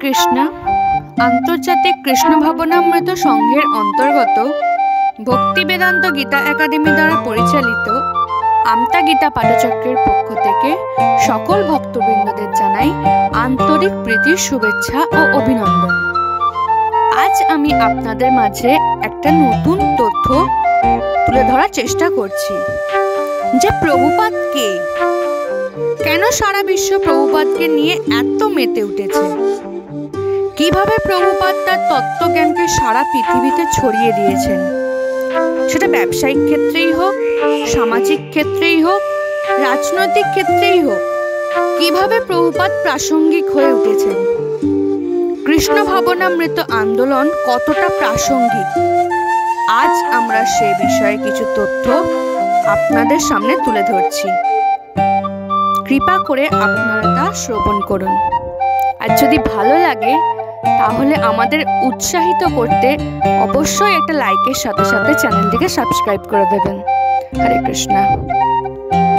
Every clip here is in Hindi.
কৃষ্ণ আন্তর্জাতিক কৃষ্ণ ভাবনামৃত সংঘের অন্তর্গত ভক্তি বেদান্ত গীতা একাডেমি দ্বারা পরিচালিত আমতা গীতা পাঠচক্রের পক্ষ থেকে সকল ভক্তবৃন্দদের জানাই আন্তরিক প্রীতির শুভেচ্ছা ও অভিনন্দন। আজ আমি আপনাদের মাঝে একটা নতুন তথ্য তুলে ধরার চেষ্টা করছি যে প্রভুপাদ কে, কেন সারা বিশ্ব প্রভুপাদকে নিয়ে এত মেতে উঠেছে, কিভাবে প্রভুপাদ তার তত্ত্বজ্ঞানকে সারা পৃথিবীতে ছড়িয়ে দিয়েছেন, সেটা ব্যবসায়িক ক্ষেত্রেই হোক, সামাজিক ক্ষেত্রেই হোক, রাজনৈতিক ক্ষেত্রেই হোক, কিভাবে প্রভুপাদ প্রাসঙ্গিক হয়ে উঠেছেন, কৃষ্ণ ভাবনামৃত আন্দোলন কতটা প্রাসঙ্গিক, আজ আমরা সে বিষয়ে কিছু তথ্য আপনাদের সামনে তুলে ধরছি। কৃপা করে আপনারা তা শ্রবণ করুন। আর যদি ভালো লাগে তাহলে আমাদের উৎসাহিত করতে অবশ্যই একটা লাইকের সাথে সাথে চ্যানেলটিকে সাবস্ক্রাইব করে দেবেন। হরে কৃষ্ণ।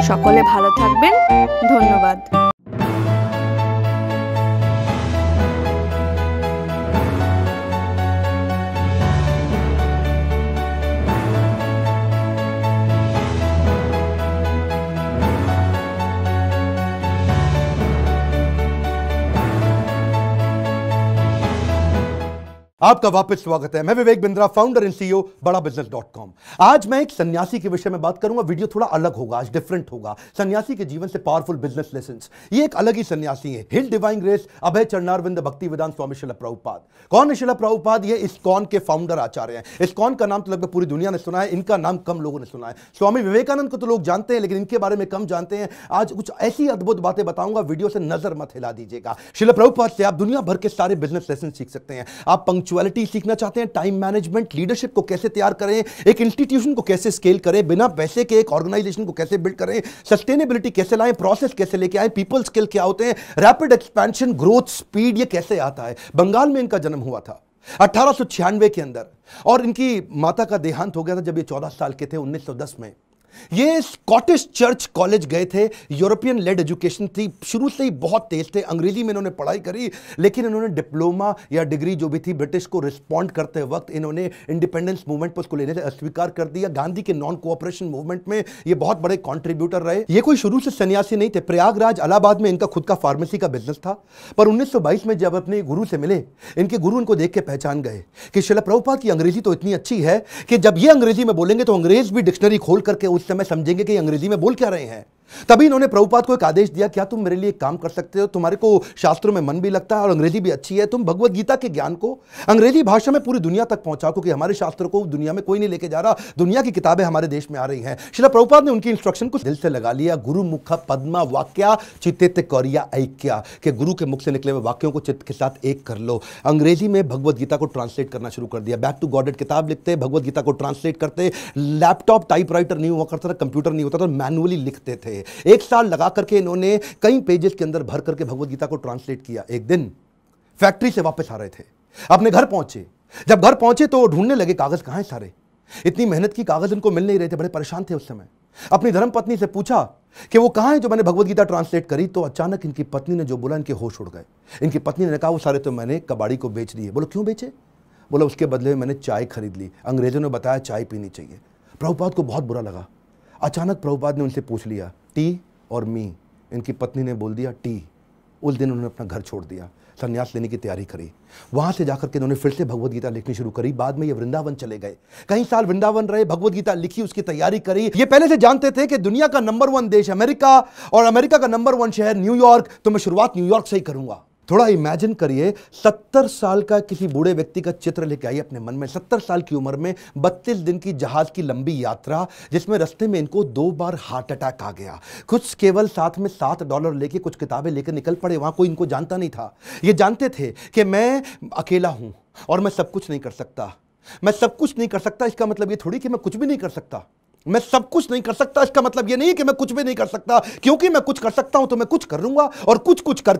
সকলে ভালো থাকবেন। ধন্যবাদ। आपका वापस स्वागत है। मैं Vivek Bindra, founder and CEO बड़ाबिजनेस.com। आज मैं एक सन्यासी के विषय में बात करूंगा। वीडियो थोड़ा अलग होगा, आज डिफरेंट होगा। सन्यासी के जीवन से पावरफुल बिजनेस लेसन्स। ये एक अलग ही सन्यासी है। हिल डिवाइन ग्रेस अभय चरणारविंद भक्ति वेदांत स्वामी श्रील प्रभुपाद। कौन है श्रील प्रभुपाद? ये इस्कॉन के फाउंडर आचार्य हैं। इस्कॉन का नाम तो लगभग पूरी दुनिया ने सुना है, इनका नाम कम लोगों ने सुना है। स्वामी विवेकानंद को तो लोग जानते हैं, लेकिन इनके बारे में कम जानते हैं। आज कुछ ऐसी अद्भुत बातें बताऊंगा, वीडियो से नजर मत हिला दीजिएगा। श्रील प्रभुपाद से आप दुनिया भर के सारे बिजनेस लेसन सीख सकते हैं। आप पंक्चुअलिटी सीखना चाहते हैं, टाइम मैनेजमेंट, लीडरशिप को कैसे तैयार करें, एक इंस्टीट्यूशन को कैसे स्केल करें, बिना पैसे के एक ऑर्गेनाइजेशन को कैसे बिल्ड करें, सस्टेनेबिलिटी कैसे लाएं, प्रोसेस कैसे लेके आए, पीपल स्किल क्या होते हैं, रैपिड एक्सपेंशन, ग्रोथ, स्पीड, ये कैसे आता है। बंगाल में इनका जन्म हुआ था 1896 के अंदर, और इनकी माता का देहांत हो गया था जब ये 14 साल के थे, 1910 में। ये स्कॉटिश चर्च कॉलेज गए थे। यूरोपियन लेड एजुकेशन थी, शुरू से ही बहुत तेज थे। अंग्रेजी में इन्होंने पढ़ाई करी, लेकिन इन्होंने डिप्लोमा या डिग्री जो भी थी ब्रिटिश को रिस्पॉन्ड करते वक्त इन्होंने इंडिपेंडेंस मूवमेंट पर उसको लेने से अस्वीकार कर दिया। गांधी के नॉन कोऑपरेशन मूवमेंट में ये बहुत बड़े कॉन्ट्रीब्यूटर रहे। ये कोई शुरू से सन्यासी नहीं थे। प्रयागराज इलाहाबाद में इनका खुद का फार्मेसी का बिजनेस था। पर 1922 में जब अपने गुरु से मिले, इनके गुरु इनको देख के पहचान गए कि श्रील प्रभुपाद की अंग्रेजी तो इतनी अच्छी है कि जब ये अंग्रेजी में बोलेंगे तो अंग्रेज भी डिक्शनरी खोल करके उस समय समझेंगे कि अंग्रेजी में बोल क्या रहे हैं। तभी इन्होंने प्रभुपाद को एक आदेश दिया, क्या तुम मेरे लिए एक काम कर सकते हो? तुम्हारे को शास्त्रों में मन भी लगता है और अंग्रेजी भी अच्छी है, तुम भगवत गीता के ज्ञान को अंग्रेजी भाषा में पूरी दुनिया तक पहुंचाओ, क्योंकि हमारे शास्त्रों को दुनिया में कोई नहीं लेके जा रहा। दुनिया की किताबें हमारे देश में आ रही हैं। श्रील प्रभुपाद ने उनकी इंस्ट्रक्शन को दिल से लगा लिया। गुरु मुख पद्मा वाक्या चित्ते कौरिया ऐक्या, के गुरु के मुख से निकले हुए वाक्यों को चित्त के साथ एक कर लो। अंग्रेजी में भगवत गीता को ट्रांसलेट करना शुरू कर दिया। बैक टू गॉडेड किताब लिखते, भगवत गीता को ट्रांसलेट करते। लैपटॉप टाइपराइटर नहीं हुआ करता था, कंप्यूटर नहीं होता था, मैनुअली लिखते थे। एक साल लगा करके इन्होंने कई पेजेस के अंदर भर करके भगवत गीता को ट्रांसलेट किया। एक दिन फैक्ट्री से वापस आ रहे थे, अपने घर पहुंचे। जब घर पहुंचे तो ढूंढने लगे कागज कहां हैं सारे। इतनी मेहनत की, कागज इनको मिल नहीं रहे थे, बड़े परेशान थे उस समय। अपनी धर्मपत्नी से पूछा कि वो कहां है जो मैंने भगवत गीता ट्रांसलेट करी। तो अचानक इनकी पत्नी ने जो बोला, इनके होश उड़ गए। इनकी पत्नी ने कहा वो सारे तो मैंने कबाड़ी को बेच दिए। बोलो क्यों बेचे? बोला उसके बदले में मैंने चाय खरीद ली, अंग्रेजों ने बताया चाय पीनी चाहिए। प्रभुपाद को बहुत बुरा लगा। अचानक प्रभुपाद ने उनसे पूछ लिया टी और मी। इनकी पत्नी ने बोल दिया टी। उस दिन उन्होंने अपना घर छोड़ दिया, संन्यास लेने की तैयारी करी। वहां से जाकर के इन्होंने फिर से भगवत गीता लिखनी शुरू करी। बाद में ये वृंदावन चले गए, कई साल वृंदावन रहे, भगवत गीता लिखी, उसकी तैयारी करी। ये पहले से जानते थे कि दुनिया का नंबर 1 देश अमेरिका और अमेरिका का नंबर 1 शहर न्यूयॉर्क, तो मैं शुरुआत न्यूयॉर्क से ही करूंगा। थोड़ा इमेजिन करिए, 70 साल का किसी बूढ़े व्यक्ति का चित्र लेके आइए अपने मन में। 70 साल की उम्र में 32 दिन की जहाज की लंबी यात्रा, जिसमें रास्ते में इनको 2 बार हार्ट अटैक आ गया। कुछ केवल साथ में $7 लेके कुछ किताबें लेकर निकल पड़े। वहां कोई इनको जानता नहीं था। ये जानते थे कि मैं अकेला हूं और मैं सब कुछ नहीं कर सकता। मैं सब कुछ नहीं कर सकता, इसका मतलब ये थोड़ी कि मैं कुछ भी नहीं कर सकता। मैं सब कुछ नहीं कर सकता, इसका मतलब यह नहीं कि मैं कुछ भी नहीं कर सकता, क्योंकि मैं कुछ कर सकता हूं तो मैं कुछ कर लूंगा, और कुछ कुछ कर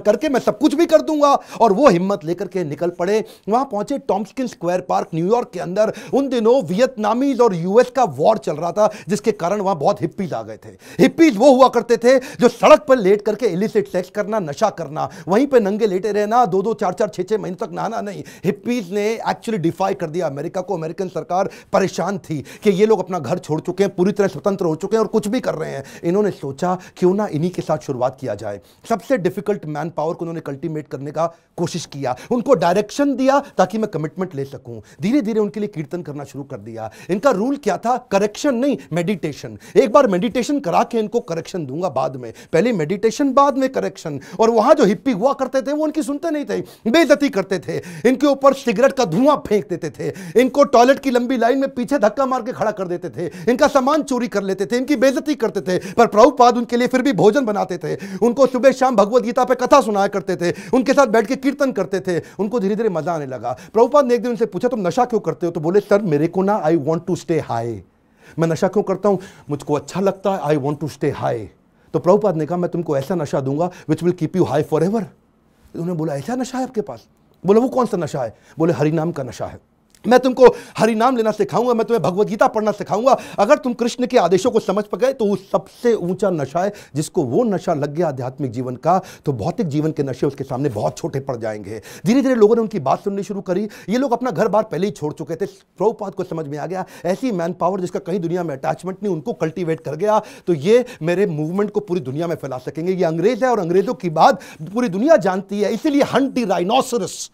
करके मैं सब कुछ भी कर दूंगा। और वो हिम्मत लेकर के निकल पड़े। वहां पहुंचे टॉम्स्किन स्क्वायर पार्क न्यूयॉर्क के अंदर। उन दिनों वियतनामीज और यूएस का वॉर चल रहा था, जिसके कारण वहां बहुत हिप्पीज आ गए थे। हिप्पीज वो हुआ करते थे जो सड़क पर लेट करके इलिसिट सेक्स करना, नशा करना, वहीं पे नंगे लेटे रहना, 2-2, 4-4, 6-6 महीने तक नहाना नहीं। हिप्पीज ने एक्चुअली डिफाई कर दिया अमेरिका को। अमेरिकन सरकार परेशान थी कि ये लोग अपना घर छोड़ चुके हैं, पूरी तरह स्वतंत्र हो चुके हैं और कुछ भी कर रहे हैं। इन्होंने सोचा क्यों ना इन्हीं के साथ शुरुआत किया जाए। सबसे डिफिकल्ट मैन पावर को उन्होंने कल्टीवेट करने का कोशिश किया, उनको डायरेक्शन दिया ताकि मैं कमिटमेंट ले सकूं। धीरे धीरे उनके लिए कीर्तन करना शुरू कर दिया। इनका रूल क्या था? करेक्शन नहीं, मेडिटेशन। एक बार मेडिटेशन करा के इनको करेक्शन दूंगा बाद में, पहले मेडिटेशन बाद में करेक्शन। और वहां जो हिप्पी हुआ करते थे वो उनकी सुनते नहीं थे, बेइज्जती करते थे, इनके ऊपर सिगरेट का धुआं फेंक देते थे, इनको टॉयलेट की लंबी लाइन में पीछे धक्का मार के खड़ा कर देते थे, इनका सामान चोरी कर लेते थे, इनकी बेइज्जती करते थे। पर प्रभुपाद उनके लिए फिर भी भोजन बनाते थे, उनको सुबह शाम भगवत गीता पे कथा सुनाया करते थे, उनके साथ बैठ के कीर्तन करते थे। उनको धीरे धीरे मजा आने लगा। प्रभुपाद ने एक दिन उनसे पूछा तुम नशा क्यों करते हो? तो बोले सर मेरे को ना I want to stay high. मैं नशा क्यों करता हूं? मुझको अच्छा लगता है, I want to stay high. तो प्रभुपाद ने कहा मैं तुमको ऐसा नशा दूंगा which will keep you high forever. उन्होंने बोला ऐसा नशा है आपके पास? बोले वो कौन सा नशा है? बोले हरिनाम का नशा है। मैं तुमको हरि नाम लेना सिखाऊंगा, मैं तुम्हें भगवत गीता पढ़ना सिखाऊंगा। अगर तुम कृष्ण के आदेशों को समझ पा गए तो वो सबसे ऊंचा नशा है। जिसको वो नशा लग गया आध्यात्मिक जीवन का, तो भौतिक जीवन के नशे उसके सामने बहुत छोटे पड़ जाएंगे। धीरे धीरे लोगों ने उनकी बात सुननी शुरू करी। ये लोग अपना घर बार पहले ही छोड़ चुके थे। प्रभुपाद को समझ में आ गया ऐसी मैन पावर जिसका कहीं दुनिया में अटैचमेंट नहीं, उनको कल्टीवेट कर गया तो ये मेरे मूवमेंट को पूरी दुनिया में फैला सकेंगे। ये अंग्रेज है और अंग्रेजों की बात पूरी दुनिया जानती है, इसीलिए हंट द राइनोसरस।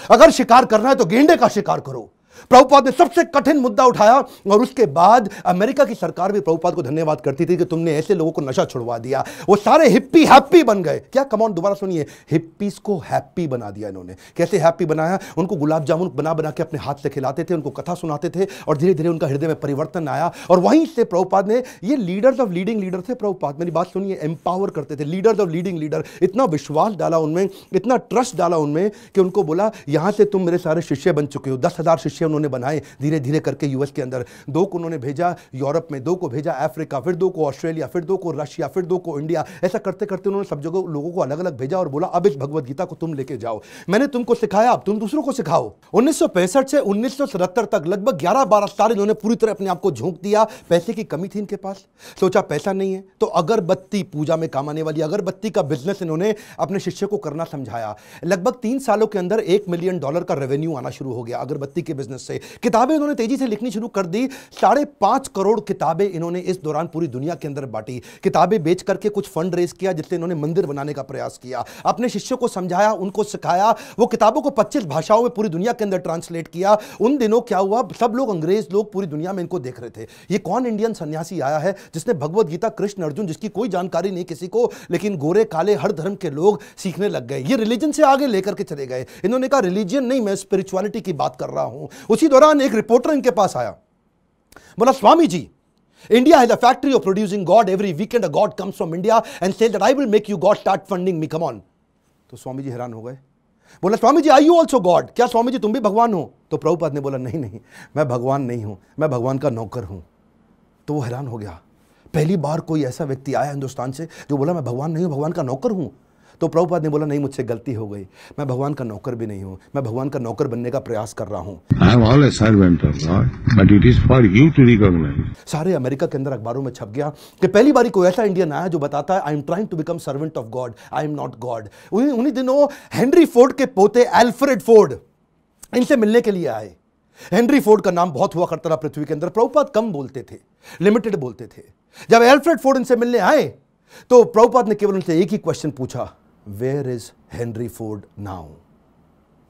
अगर शिकार करना है तो गेंडे का शिकार करो। प्रभुपाद ने सबसे कठिन मुद्दा उठाया और उसके बाद अमेरिका की सरकार भी प्रभुपाद को धन्यवाद करती थी कि तुमने ऐसे लोगों को नशा छुड़वा दिया। वो सारे हिप्पी हैप्पी बन गए। क्या कमांड? दोबारा सुनिए, हिप्पीज को हैप्पी बना दिया इन्होंने। कैसे हैप्पी बनाया? उनको गुलाब जामुन बना बना के अपने हाथ से खिलाते थे, उनको कथा सुनाते थे और धीरे धीरे उनका हृदय में परिवर्तन आया। और वहीं से प्रभुपाद ने, ये लीडर्स ऑफ लीडिंग लीडर थे प्रभुपाद, मेरी बात सुनिए, एम्पावर करते थे, लीडर्स ऑफ लीडिंग लीडर। इतना विश्वास डाला उनमें, इतना ट्रस्ट डाला उनमें कि उनको बोला यहां से तुम मेरे सारे शिष्य बन चुके हो। 10,000 शिष्य उन्होंने बनाए धीरे धीरे करके यूएस के अंदर। 2 को उन्होंने भेजा यूरोप में, 2 को भेजा अफ्रीका, फिर 2 को ऑस्ट्रेलिया, फिर 2 को रशिया, फिर 2 को इंडिया। ऐसा करते करते उन्होंने सब जगह लोगों को अलग अलग भेजा और बोला अब इस भगवत गीता को तुम लेके जाओ, मैंने तुमको सिखाया अब तुम दूसरों को सिखाओ। 1965 से 1977 तक लगभग 11-12 साल इन्होंने पूरी तरह अपने आप को झोंक दिया। पैसे की कमी थी इनके पास, सोचा पैसा नहीं है तो अगरबत्ती, पूजा में काम आने वाली अगरबत्ती का बिजनेस इन्होंने अपने शिष्य को करना समझाया। लगभग 3 सालों के अंदर $1 मिलियन का रेवेन्यू आना शुरू हो गया अगरबत्ती के बिजनेस से। किताबें इन्होंने तेजी से लिखनी शुरू कर दी। 5.5 करोड़ किताबें इन्होंने इस दौरान पूरी दुनिया के अंदर बांटी। किताबें बेच करके कुछ फंड रेज किया जिससे इन्होंने मंदिर बनाने का प्रयास किया। अपने शिष्यों को समझाया, उनको सिखाया। वो किताबों को 25 भाषाओं में पूरी दुनिया के अंदर ट्रांसलेट किया। उन दिनों क्या हुआ, सब लोग, अंग्रेज लोग पूरी दुनिया में इनको देख रहे थे। ये कौन इंडियन सन्यासी आया है जिसने भगवत गीता, कृष्ण अर्जुन, जिसकी कोई जानकारी नहीं किसी को, लेकिन गोरे काले हर धर्म के लोग सीखने लग गए। ये रिलीजन से आगे लेकर के चले गए। इन्होंने कहा रिलीजन नहीं, मैं स्पिरिचुअलिटी की बात कर रहा हूं। उसी दौरान एक रिपोर्टर इनके पास आया, बोला Swami ji, India has a factory of producing God. Every weekend a God comes from India and says that I will make you God, start funding me, come on. तो स्वामी जी हैरान हो गए। बोला Swami ji are you also God? क्या स्वामी जी तुम भी भगवान हो? तो प्रभुपाद ने बोला नहीं नहीं, मैं भगवान नहीं हूं, मैं भगवान का नौकर हूं। तो वो हैरान हो गया। पहली बार कोई ऐसा व्यक्ति आया हिंदुस्तान से जो बोला मैं भगवान नहीं हूं, भगवान का नौकर हूं। तो प्रभुपाद ने बोला नहीं, मुझसे गलती हो गई, मैं भगवान का नौकर भी नहीं हूं, मैं भगवान का नौकर बनने का प्रयास कर रहा हूं। I am all a servant of God, but it is for you to recognize. सारे अमेरिका के अंदर अखबारों में छप गया कि पहली बारी कोई ऐसा इंडियन आया जो बताता है I am trying to become servant of God, I am not God. उन्हीं दिनों हेनरी फोर्ड के पोते एल्फ्रेड फोर्ड इनसे मिलने के लिए आए। हेनरी फोर्ड का नाम बहुत हुआ करता था पृथ्वी के अंदर, प्रभुपाद कम बोलते थे, लिमिटेड बोलते थे। जब एल्फ्रेड फोर्ड इनसे मिलने आए तो प्रभुपाद ने केवल उनसे एक ही क्वेश्चन पूछा, where is Henry Ford now?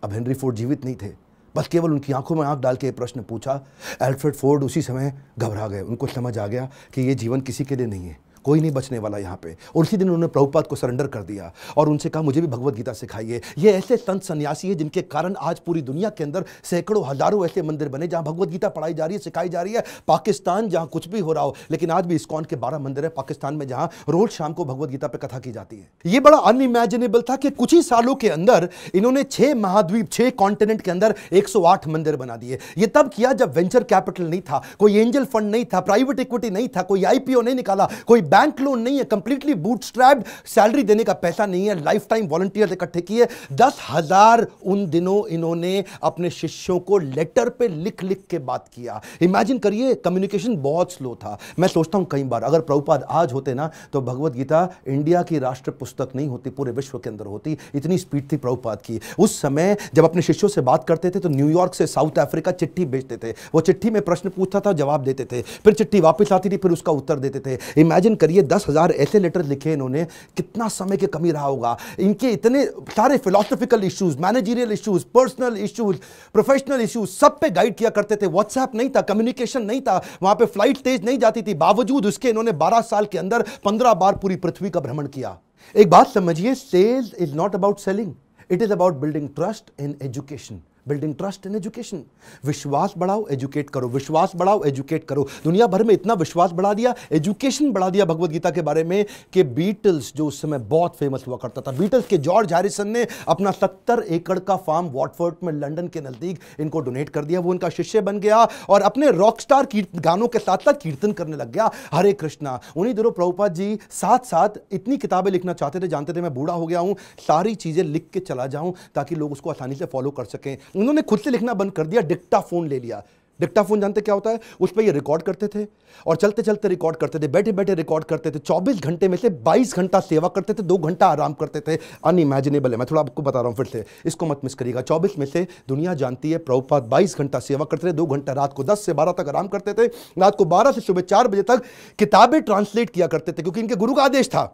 अब हेनरी फोर्ड जीवित नहीं थे, बस केवल उनकी आंखों में आंख डाल के प्रश्न पूछा। एल्फ्रेड फोर्ड उसी समय घबरा गए। उनको समझ आ गया कि ये जीवन किसी के लिए नहीं है, कोई नहीं बचने वाला यहाँ पे। और उसी दिन उन्होंने प्रभुपाद को सरेंडर कर दिया और उनसे कहा मुझे भी भगवत गीता सिखाइए। ये ऐसे संत सन्यासी है जिनके कारण आज पूरी दुनिया के अंदर सैकड़ों हजारों ऐसे मंदिर बने जहां भगवत गीता पढ़ाई जा रही है, सिखाई जा रही है। पाकिस्तान जहां कुछ भी हो रहा हो, लेकिन आज भी इस्कॉन के 12 मंदिर है पाकिस्तान में जहां रोज शाम को भगवत गीता पे कथा की जाती है। ये बड़ा अनइमेजिनेबल था कि कुछ ही सालों के अंदर इन्होंने 6 महाद्वीप 6 कॉन्टिनेंट के अंदर 108 मंदिर बना दिए। ये तब किया जब वेंचर कैपिटल नहीं था, कोई एंजल फंड नहीं था, प्राइवेट इक्विटी नहीं था, कोई आईपीओ नहीं निकाला, कोई बैंक लोन नहीं है, कंप्लीटली बूटस्ट्रैप्ड, सैलरी देने का पैसा नहीं है, लाइफ टाइम वॉलंटियर्स इकट्ठे किए। 10,000 उन दिनों इन्होंने अपने शिष्यों को लेटर पे लिख लिख के बात किया। इमेजिन करिए, कम्युनिकेशन बहुत स्लो था। मैं सोचता हूं कई बार अगर प्रभुपाद आज होते ना तो भगवत गीता इंडिया की राष्ट्र पुस्तक नहीं होती, पूरे विश्व के अंदर होती। इतनी स्पीड थी प्रभुपाद की। उस समय जब अपने शिष्यों से बात करते थे तो न्यूयॉर्क से साउथ अफ्रीका चिट्ठी भेजते थे। वो चिट्ठी में प्रश्न पूछता था, जवाब देते थे, फिर चिट्ठी वापस आती थी, फिर उसका उत्तर देते थे। इमेजिन करिए 10,000 ऐसे लेटर लिखे इन्होंने, कितना समय की कमी रहा होगा। इनके इतने सारे philosophical issues, managerial issues, personal issues, professional issues, सब पे गाइड किया करते थे। व्हाट्सएप नहीं था, कम्युनिकेशन नहीं था, वहां पे फ्लाइट तेज नहीं जाती थी। बावजूद उसके इन्होंने 12 साल के अंदर 15 बार पूरी पृथ्वी का भ्रमण किया। एक बात समझिए, sales is not about selling, it is about building trust in education. Building trust in education. विश्वास बढ़ाओ, एजुकेट करो, विश्वास बढ़ाओ, एजुकेट करो। दुनिया भर में इतना विश्वास बढ़ा दिया, एजुकेशन बढ़ा दिया भगवत गीता के बारे में कि बीटल्स जो उस समय बहुत फेमस हुआ करता था, बीटल्स के जॉर्ज हैरिसन ने अपना 70 एकड़ का फार्म वॉटफोर्ड में लंदन के नजदीक इनको डोनेट कर दिया। वो उनका शिष्य बन गया और अपने रॉकस्टार गानों के साथ साथ कीर्तन करने लग गया, हरे कृष्णा। उन्हीं दिनों प्रभुपाद जी साथ साथ इतनी किताबें लिखना चाहते थे, जानते थे मैं बूढ़ा हो गया हूं, सारी चीजें लिख के चला जाऊं ताकि लोग उसको आसानी से फॉलो कर सकें। उन्होंने खुद से लिखना बंद कर दिया, डिक्टाफोन ले लिया। डिक्टाफोन जानते क्या होता है? उस पर ये रिकॉर्ड करते थे और चलते चलते रिकॉर्ड करते थे, बैठे बैठे रिकॉर्ड करते थे। 24 घंटे में से 22 घंटा सेवा करते थे, 2 घंटा आराम करते थे। अनइमेजिनेबल है, मैं थोड़ा आपको बता रहा हूं फिर से, इसको मत मिस करिएगा। 24 में से दुनिया जानती है प्रभुपाद 22 घंटा सेवा करते थे, 2 घंटा रात को 10 से 12 तक आराम करते थे, रात को 12 से सुबह 4 बजे तक किताबें ट्रांसलेट किया करते थे, क्योंकि इनके गुरु का आदेश था।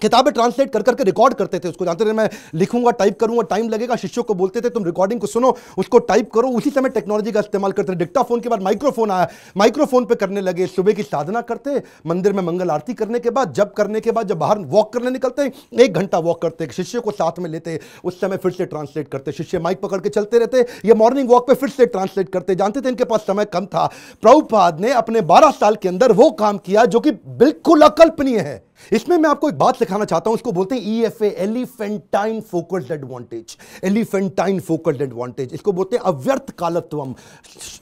किताबें ट्रांसलेट कर करके रिकॉर्ड करते थे उसको, जानते थे मैं लिखूंगा, टाइप करूंगा, टाइम लगेगा। शिष्यों को बोलते थे तुम रिकॉर्डिंग को सुनो, उसको टाइप करो। उसी समय टेक्नोलॉजी का इस्तेमाल करते थे। डिक्टाफोन के बाद माइक्रोफोन आया, माइक्रोफोन पे करने लगे। सुबह की साधना करते, मंदिर में मंगल आरती करने के बाद, जब करने के बाद जब बाहर वॉक करने निकलते, 1 घंटा वॉक करते, शिष्य को साथ में लेते, उस समय फिर से ट्रांसलेट करते। शिष्य माइक पकड़ के चलते रहते, ये मॉर्निंग वॉक पे फिर से ट्रांसलेट करते। जानते थे इनके पास समय कम था। प्रभुपाद ने अपने 12 साल के अंदर वो काम किया जो कि बिल्कुल अकल्पनीय है। इसमें मैं आपको एक बात सिखाना चाहता हूं, इसको बोलते हैं EFA, elephantine focused advantage. Elephantine focused advantage, इसको बोलते हैं अव्यर्थ कालत्वम।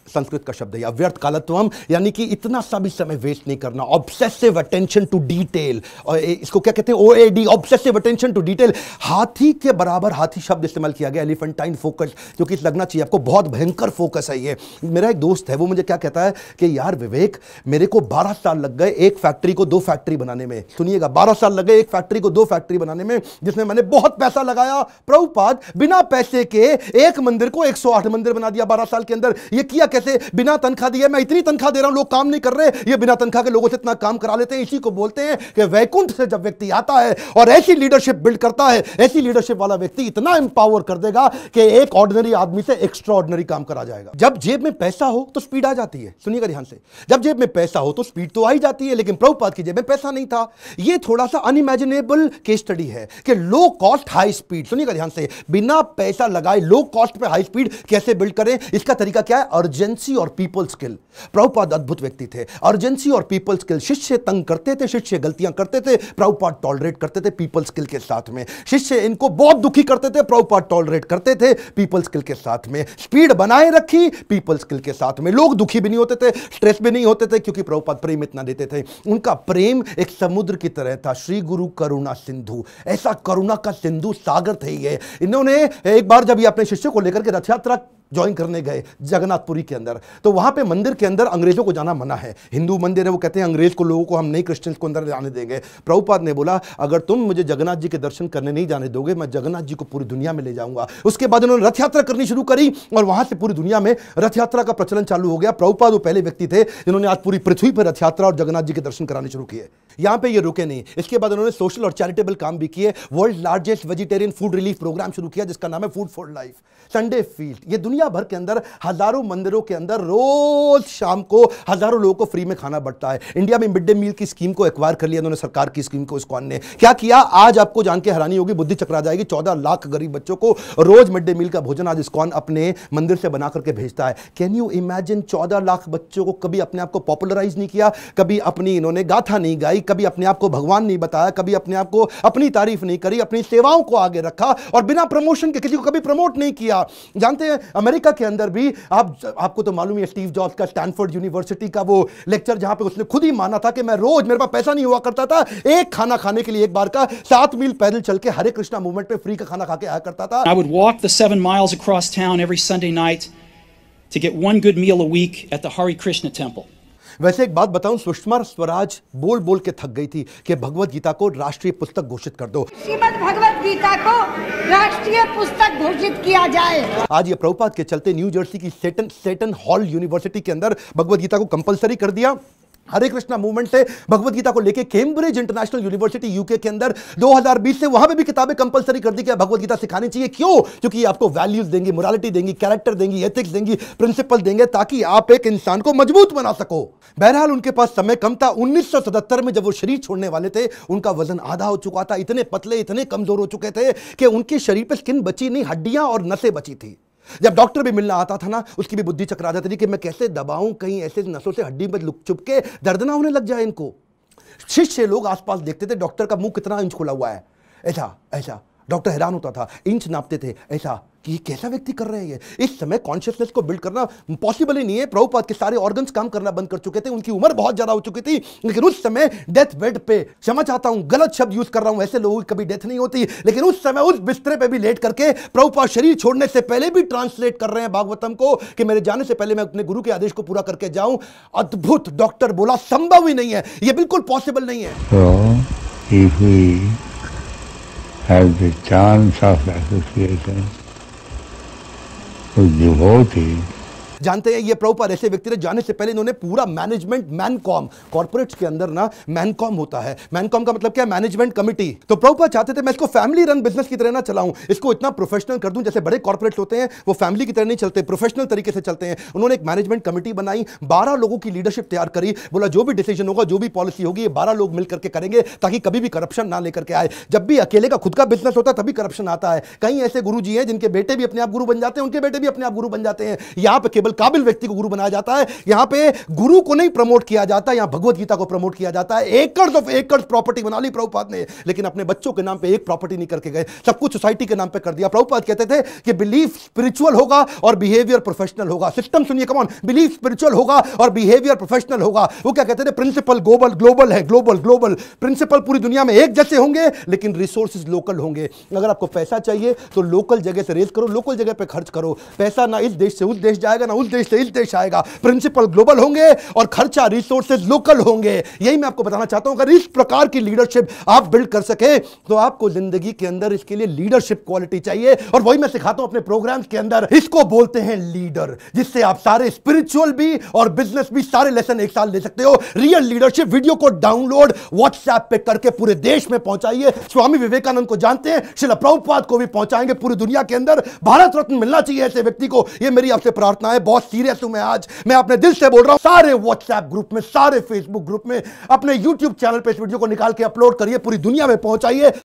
संस्कृत का शब्द है अव्यर्थ कालत्वम, यानी कि इतना सा भी समय वेस्ट नहीं करना। ऑब्सेसिव अटेंशन टू डिटेल, और इसको क्या कहते हैं? OAD, obsessive attention to detail. हाथी के बराबर हाथी शब्द इस्तेमाल किया गया, एलिफेंटाइन फोकस, जो कि लगना चाहिए आपको बहुत भयंकर फोकस है ये। मेरा एक दोस्त है, वो मुझे क्या कहता है कि यार विवेक, मेरे को 12 साल लग गए एक फैक्ट्री को 2 फैक्ट्री बनाने में। सुनिएगा, 12 साल लगे एक फैक्ट्री को 2 फैक्ट्री बनाने में, जिसमें मैंने बहुत पैसा लगाया। प्रभुपाद बिना पैसे के एक मंदिर को 108 मंदिर बना दिया 12 साल के अंदर। ये किया कैसे? बिना तनख्वाह दिए। मैं इतनी तनख्वाह दे रहा हूं, लोग काम नहीं कर रहे, ये बिना तनख्वाह के लोगों से इतना काम करा लेते हैं। इसी को बोलते हैं कि वैकुंठ से जब व्यक्ति आता है और ऐसी लीडरशिप बिल्ड करता है, ऐसी लीडरशिप वाला व्यक्ति इतना एम्पावर कर देगा कि एक ऑर्डिनरी आदमी से एक्स्ट्रा ऑर्डिनरी काम करा जाएगा। जब जेब में पैसा हो तो स्पीड आ जाती है। सुनिएगा ध्यान से, जब जेब में पैसा हो तो स्पीड तो आ ही जाती है, लेकिन प्रभुपाद की जेब में पैसा नहीं था। ये थोड़ा सा अनइमेजिनेबल केस स्टडी है कि लो कॉस्ट हाई स्पीड। सुनिएगा ध्यान से, बिना पैसा लगाए लो कॉस्ट पे हाई स्पीड कैसे बिल्ड करें? इसका तरीका क्या है? अर्जेंसी और पीपल स्किल। प्रभुपाद अद्भुत व्यक्ति थे। अर्जेंसी और पीपल स्किल। शिष्य तंग करते थे, शिष्य गलतियां करते थे, प्रभुपाद टॉलरेट करते थे पीपल स्किल के साथ में। शिष्य इनको बहुत दुखी करते थे, प्रभुपाद टॉलरेट करते थे पीपल स्किल के साथ में। स्पीड बनाए रखी पीपल स्किल के साथ में। लोग दुखी भी नहीं होते थे, स्ट्रेस भी नहीं होते थे, क्योंकि प्रभुपाद प्रेम इतना देते थे। उनका प्रेम एक समुद्र की तरह था। श्री गुरु करुणा सिंधु, ऐसा करुणा का सिंधु सागर थे ये। इन्होंने एक बार जब ये अपने शिष्य को लेकर के रथ यात्रा ज्वाइन करने गए जगन्नाथपुरी के अंदर, तो वहां पे मंदिर के अंदर अंग्रेजों को जाना मना है। हिंदू मंदिर है, वो कहते हैं अंग्रेज को, लोगों को हम नहीं क्रिश्चियंस को अंदर जाने देंगे। प्रभुपाद ने बोला अगर तुम मुझे जगन्नाथ जी के दर्शन करने नहीं जाने दोगे, मैं जगन्नाथ जी को पूरी दुनिया में ले जाऊंगा। उसके बाद उन्होंने रथ यात्रा करनी शुरू करी और वहां से पूरी दुनिया में रथ यात्रा का प्रचलन चालू हो गया। प्रभुपाद वो पहले व्यक्ति थे जिन्होंने आज पूरी पृथ्वी पर रथ यात्रा और जगन्नाथ जी के दर्शन कराने शुरू किए। यहां पे ये रुके नहीं, इसके बाद उन्होंने सोशल और चैरिटेबल काम भी किए। World largest vegetarian food relief program शुरू किया जिसका नाम है food for life. Sunday feast, ये दुनिया दुनिया भर के अंदर हजारों मंदिरों के अंदर रोज शाम को हजारों लोगों को फ्री में खाना बढ़ता है। इंडिया में मिड डे मील की स्कीम को एक्वायर कर लिया उन्होंने, सरकार की स्कीम को इस्कॉन ने क्या किया, आज आपको जान के हैरानी होगी, बुद्धि चकरा जाएगी। 14 लाख गरीब बच्चों को रोज मिड डे मील का भोजन आज इस्कॉन अपने मंदिर से बना करके भेजता है। कैन यू इमेजिन 14 लाख बच्चों को कभी अपने आप को पॉपुलराइज नहीं किया, कभी अपनी इन्होंने गाथा नहीं गाई, कभी अपने आप को भगवान नहीं बताया, कभी अपने आप को अपनी तारीफ नहीं करी, अपनी सेवाओं को आगे रखा और बिना प्रमोशन के किसी को कभी प्रमोट नहीं किया। जानते हैं अमेरिका के अंदर भी आपको तो मालूम है स्टीव जॉब्स का स्टैनफोर्ड यूनिवर्सिटी का वो लेक्चर जहां पे उसने खुद ही माना था कि मैं रोज, मेरे पास पैसा नहीं हुआ करता था, एक खाना खाने के लिए एक बार का 7 मील पैदल चल के हरे कृष्णा मूवमेंट पे फ्री का खाना खा के आया करता था। I would walk the 7 miles across town every Sunday night to get one good meal a week at the Hare Krishna temple. वैसे एक बात बताऊं, सुषमा स्वराज बोल बोल के थक गई थी कि भगवत गीता को राष्ट्रीय पुस्तक घोषित कर दो, श्रीमद् भगवत गीता को राष्ट्रीय पुस्तक घोषित किया जाए। आज ये प्रभुपाद के चलते न्यू जर्सी की सेटन हॉल यूनिवर्सिटी के अंदर भगवत गीता को कंपलसरी कर दिया। हरे कृष्णा मूवमेंट से भगवत गीता को लेके कैम्ब्रिज इंटरनेशनल यूनिवर्सिटी यूके के अंदर 2020 से वहां पे भी किताबें कंपलसरी कर दी कि भगवत गीता सिखानी चाहिए। क्यों? क्योंकि ये आपको वैल्यूज देंगी, मोरालिटी देंगी, कैरेक्टर देंगी, एथिक्स देंगी, प्रिंसिपल देंगे, ताकि आप एक इंसान को मजबूत बना सको। बहरहाल उनके पास समय कम था। 1977 में जब वो शरीर छोड़ने वाले थे, उनका वजन आधा हो चुका था, इतने पतले, इतने कमजोर हो चुके थे कि उनके शरीर पे स्किन बची नहीं, हड्डियां और नसें बची थी। जब डॉक्टर भी मिलना आता था ना, उसकी भी बुद्धि चकरा जाती थी कि मैं कैसे दबाऊं, कहीं ऐसे नसों से हड्डी में लुक चुप के दर्द ना होने लग जाए इनको। शिष्य लोग आसपास देखते थे डॉक्टर का मुंह कितना इंच खुला हुआ है, ऐसा ऐसा। डॉक्टर हैरान होता था, इंच नापते थे ऐसा कि ये कैसा व्यक्ति कर रहे हैं। इस समय कॉन्शियसनेस को बिल्ड करना पॉसिबल ही नहीं है। प्रभुपाद के सारे ऑर्गन्स काम करना बंद कर चुके थे, उनकी उम्र बहुत ज्यादा हो चुकी थी, लेकिन उस समय डेथ बेड पे, क्षमा चाहता हूं गलत शब्द यूज कर रहा हूं, ऐसे लोगों की कभी डेथ नहीं होती, लेकिन उस समय उस बिस्तरे पे भी लेट करके प्रभुपाद शरीर छोड़ने से पहले भी ट्रांसलेट कर रहे हैं भागवतम को कि मेरे जाने से पहले मैं अपने गुरु के आदेश को पूरा करके जाऊं। अद्भुत। डॉक्टर बोला संभव ही नहीं है, यह बिल्कुल पॉसिबल नहीं है। So, if we have the chance of association with devotees, जानते हैं ये प्रभुपाद ऐसे व्यक्ति थे, जाने से पहले इन्होंने पूरा मैनेजमेंट, मैनकॉम, कॉर्पोरेट्स के अंदर ना मैनकॉम होता है, मैनकॉम का मतलब क्या है, मैनेजमेंट कमिटी। तो प्रभुपाद चाहते थे मैं इसको फैमिली रन बिजनेस की तरह ना चलाऊं, इसको इतना प्रोफेशनल कर दूं, जैसे बड़े कॉर्पोरेट्स होते हैं वो फैमिली की तरह नहीं चलते, प्रोफेशनल तरीके से चलते हैं। उन्होंने एक मैनेजमेंट कमिटी बनाई, 12 लोगों की लीडरशिप तैयार करी, बोला जो भी डिसीजन होगा, जो भी पॉलिसी होगी, ये 12 लोग मिलकर के करेंगे ताकि कभी भी करप्शन ना लेकर के आए। जब भी अकेले का खुद का बिजनेस होता है तभी करप्शन आता है। कई ऐसे गुरु जी हैं जिनके बेटे भी अपने आप गुरु बन जाते हैं, उनके बेटे भी अपने आप गुरु बन जाते हैं। यहां पे केवल काबिल व्यक्ति को गुरु बनाया जाता है, यहां पे गुरु को नहीं प्रमोट किया जाता, यहां भगवत गीता को प्रमोट किया जाता है। एकर्स ऑफ एकर्स प्रॉपर्टी बना ली प्रभुपाद ने, लेकिन अपने बच्चों के नाम पे एक प्रॉपर्टी नहीं करके गए, सब कुछ सोसाइटी के नाम पे कर दिया। प्रभुपाद कहते थे कि बिलीफ स्पिरिचुअल होगा और बिहेवियर प्रोफेशनल होगा। सिस्टम सुनिए, कम ऑन, बिलीफ स्पिरिचुअल होगा और बिहेवियर प्रोफेशनल होगा। वो क्या कहते थे, प्रिंसिपल ग्लोबल है, ग्लोबल प्रिंसिपल पूरी दुनिया में एक जैसे होंगे, लेकिन रिसोर्सेज लोकल होंगे। अगर आपको पैसा चाहिए तो लोकल जगह से रेज करो, लोकल जगह पे खर्च करो। पैसा ना इस देश से उस देश जाएगा, ना उस देश से इस देश आएगा। प्रिंसिपल ग्लोबल होंगे और खर्चा, रिसोर्सेज लोकल होंगे। यही मैं आपको बताना चाहता हूं। अगर इस प्रकार की लीडरशिप आप बिल्ड कर सके तो आपको जिंदगी के अंदर इसके लिए लीडरशिप क्वालिटी चाहिए, और वही मैं सिखाता हूं अपने प्रोग्राम्स के अंदर। इसको बोलते हैं लीडर, जिससे आप सारे स्पिरिचुअल भी और बिजनेस भी सारे लेसन एक साल ले सकते हो। रियल लीडरशिप वीडियो को डाउनलोड व्हाट्सएप पे करके पूरे देश में पहुंचाइए। स्वामी विवेकानंद को जानते हैं, श्रील प्रभुपाद को भी पहुंचाएंगे पूरी दुनिया के अंदर। भारत रत्न मिलना चाहिए ऐसे व्यक्ति को, यह मेरी आपसे प्रार्थना है। बहुत सीरियस हूं मैं आज, मैं अपने दिल से बोल रहा हूं। सारे व्हाट्सएप ग्रुप में, सारे फेसबुक ग्रुप में, अपने यूट्यूब चैनल पे इस वीडियो को निकाल के अपलोड करिए, पूरी दुनिया में पहुंचाइए।